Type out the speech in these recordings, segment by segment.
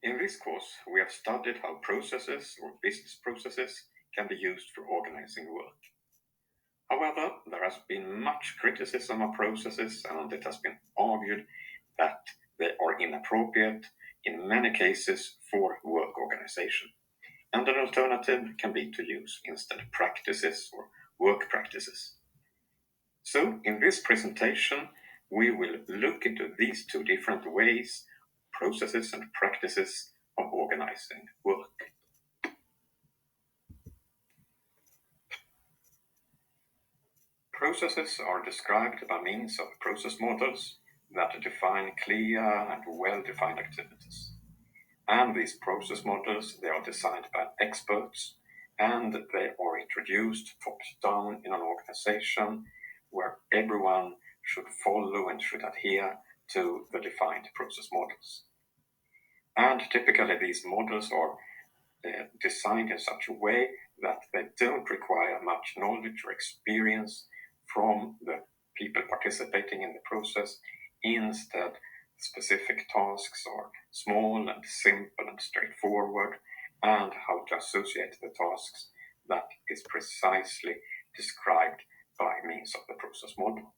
In this course, we have studied how processes or business processes can be used for organizing work. However, there has been much criticism of processes, and it has been argued that they are inappropriate in many cases for work organization. And an alternative can be to use instead practices or work practices. So in this presentation, we will look into these two different ways, processes and practices of organizing work. Processes are described by means of process models that define clear and well-defined activities. And these process models, they are designed by experts, and they are introduced top down in an organization where everyone should follow and should adhere to the defined process models. And typically these models are designed in such a way that they don't require much knowledge or experience from the people participating in the process. Instead, specific tasks are small and simple and straightforward, and how to associate the tasks, that is precisely described by means of the process model.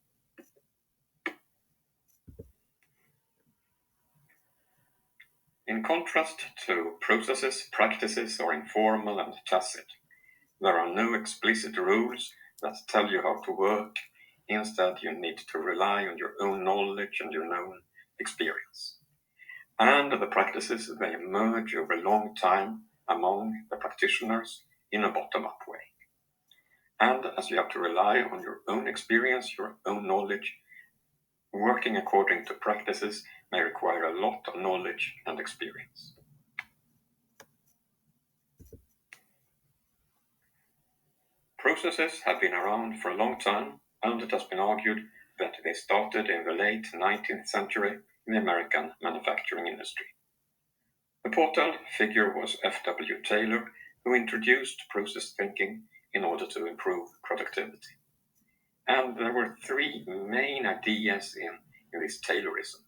In contrast to processes, practices are informal and tacit. There are no explicit rules that tell you how to work. Instead, you need to rely on your own knowledge and your own experience. And the practices, they emerge over a long time among the practitioners in a bottom-up way. And as you have to rely on your own experience, your own knowledge, working according to practices may require a lot of knowledge and experience. Processes have been around for a long time, and it has been argued that they started in the late 19th century in the American manufacturing industry. The portal figure was F.W. Taylor, who introduced process thinking in order to improve productivity. And there were three main ideas in this Taylorism.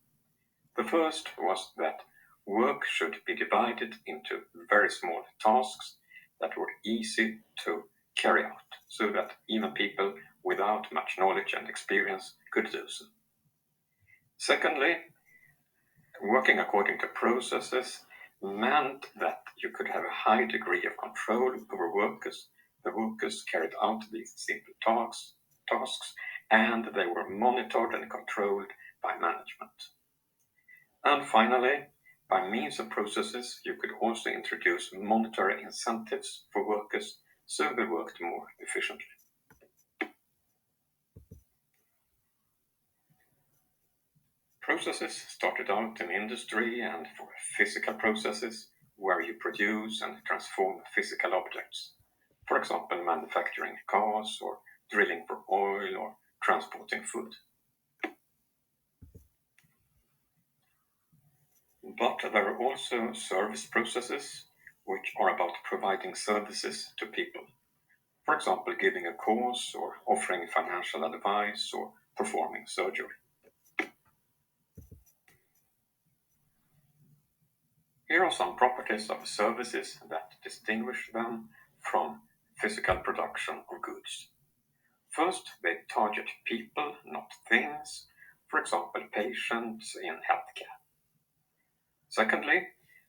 The first was that work should be divided into very small tasks that were easy to carry out, so that even people without much knowledge and experience could do so. Secondly, working according to processes meant that you could have a high degree of control over workers. The workers carried out these simple tasks, and they were monitored and controlled by management. And finally, by means of processes, you could also introduce monetary incentives for workers so they worked more efficiently. Processes started out in industry and for physical processes where you produce and transform physical objects. For example, manufacturing cars, or drilling for oil, or transporting food. But there are also service processes, which are about providing services to people. For example, giving a course, or offering financial advice, or performing surgery. Here are some properties of services that distinguish them from physical production of goods. First, they target people, not things, for example, patients in healthcare. Secondly,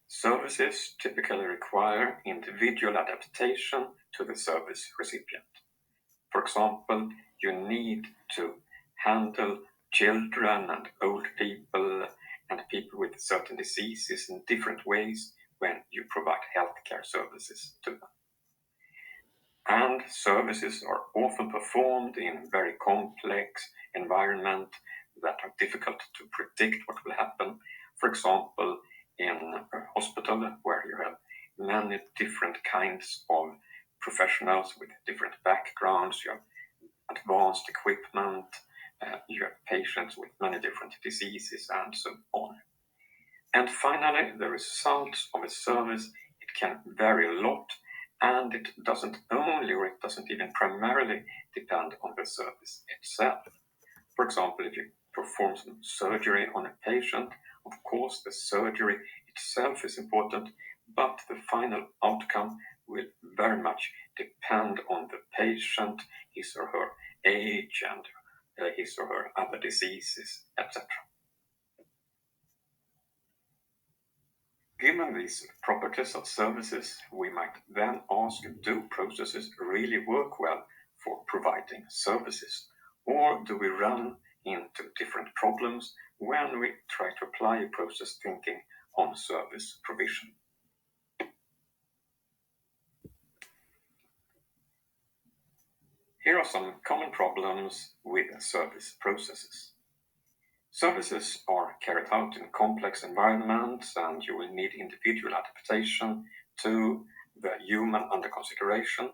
services typically require individual adaptation to the service recipient. For example, you need to handle children and old people and people with certain diseases in different ways when you provide healthcare services to them. And services are often performed in very complex environment that are difficult to predict what will happen. For example, in a hospital where you have many different kinds of professionals with different backgrounds, you have advanced equipment, you have patients with many different diseases, and so on. And finally, the results of a service, it can vary a lot, and it doesn't only, or it doesn't even primarily depend on the service itself. For example, if you perform some surgery on a patient, Of course, the surgery itself is important, but the final outcome will very much depend on the patient, his or her age, and his or her other diseases, etc. Given these properties of services, we might then ask, do processes really work well for providing services? Or do we run into different problems when we try to apply process thinking on service provision? Here are some common problems with service processes. Services are carried out in complex environments, and you will need individual adaptation to the human under consideration.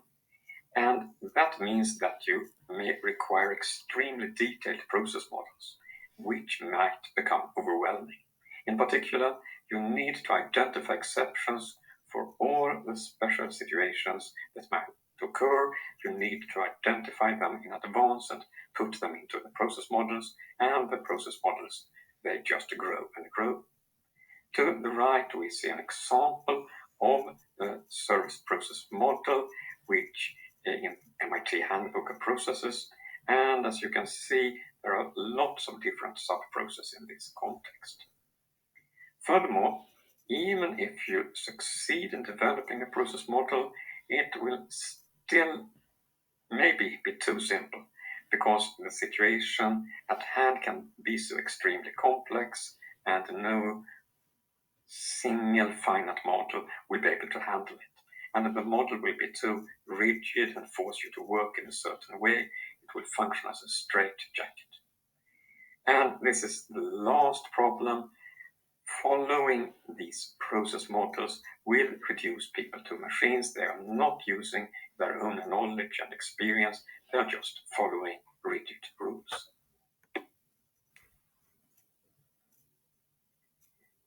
And that means that you may require extremely detailed process models, which might become overwhelming. In particular, you need to identify exceptions for all the special situations that might occur. You need to identify them in advance and put them into the process models, and the process models, they just grow and grow. To the right, we see an example of the service process model, which in MIT Handbook of Processes, and as you can see, there are lots of different sub-processes in this context. Furthermore, even if you succeed in developing a process model, it will still maybe be too simple, because the situation at hand can be so extremely complex, and no single finite model will be able to handle it. And the model will be too rigid and force you to work in a certain way. It will function as a straitjacket. And this is the last problem. Following these process models will reduce people to machines. They are not using their own knowledge and experience. They are just following rigid rules.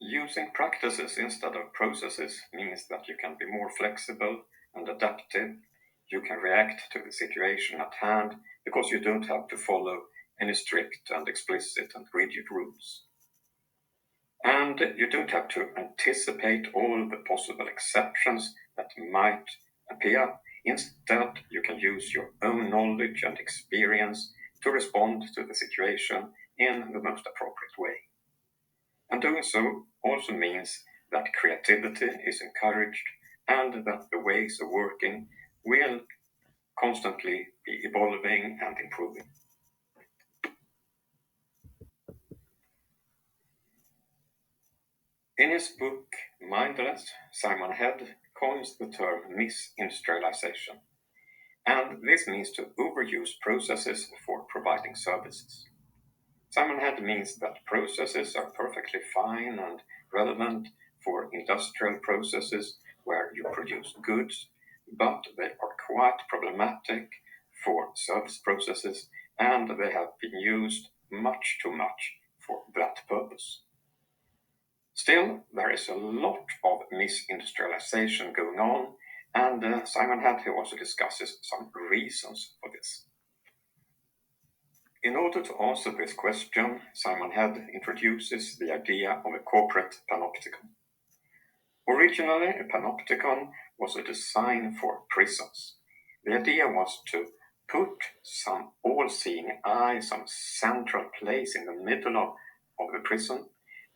Using practices instead of processes means that you can be more flexible and adaptive. You can react to the situation at hand because you don't have to follow any strict and explicit and rigid rules. And you don't have to anticipate all the possible exceptions that might appear. Instead, you can use your own knowledge and experience to respond to the situation in the most appropriate way. And doing so also means that creativity is encouraged and that the ways of working will constantly be evolving and improving. In his book Mindless, Simon Head coins the term misindustrialization, and this means to overuse processes for providing services. Simon Head means that processes are perfectly fine and relevant for industrial processes where you produce goods, but they are quite problematic for service processes, and they have been used much too much for that purpose. Still, there is a lot of misindustrialization going on, and Simon Head also discusses some reasons for this. In order to answer this question, Simon Head introduces the idea of a corporate panopticon. Originally, a panopticon was a design for prisons. The idea was to put some all-seeing eye, some central place in the middle of the prison,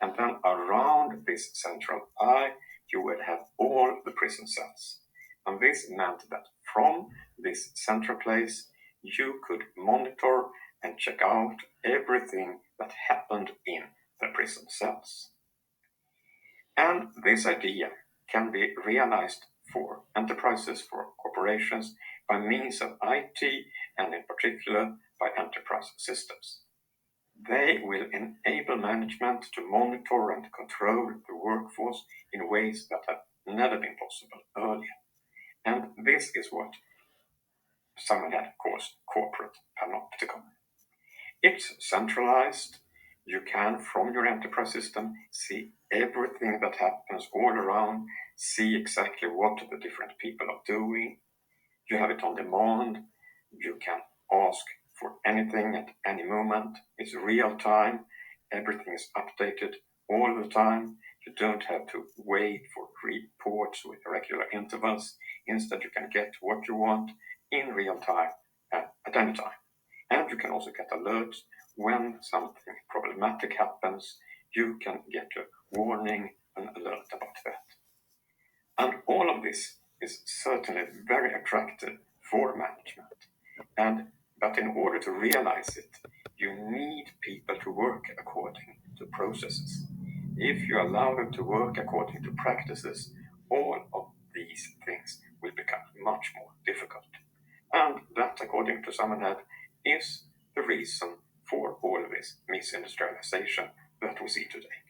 and then around this central eye you would have all the prison cells. And this meant that from this central place you could monitor and check out everything that happened in the prison cells. And this idea can be realized for enterprises, for corporations, by means of IT, and in particular by enterprise systems. They will enable management to monitor and control the workforce in ways that have never been possible earlier. And this is what Simon Head calls corporate panopticon. It's centralized. You can, from your enterprise system, see everything that happens all around, see exactly what the different people are doing. You have it on demand. You can ask for anything at any moment. It's real time. Everything is updated all the time. You don't have to wait for reports with regular intervals. Instead, you can get what you want in real time at any time. And you can also get alerts when something problematic happens. You can get a warning, an alert about that. And all of this is certainly very attractive for management. But in order to realize it, you need people to work according to processes. If you allow them to work according to practices, all of these things will become much more difficult. And that, according to Samenhead, is the reason for all of this misindustrialization that we see today.